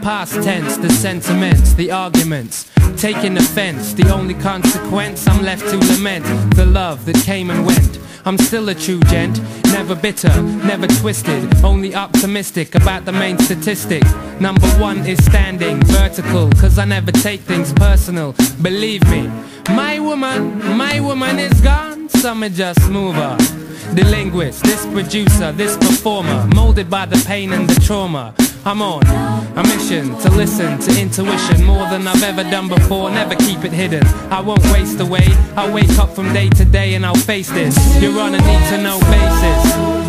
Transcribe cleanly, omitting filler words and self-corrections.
past tense, the sentiments, the arguments, taking offense. The only consequence I'm left to lament, the love that came and went. I'm still a true gent, never bitter, never twisted, only optimistic about the main statistic. Number one is standing vertical, cause I never take things personal. Believe me, my woman is gone, some are just move on. The linguist, this producer, this performer, molded by the pain and the trauma. I'm on a mission to listen to intuition more than I've ever done before, never keep it hidden. I won't waste away, I'll wake up from day to day and I'll face this. You're on a need to know basis.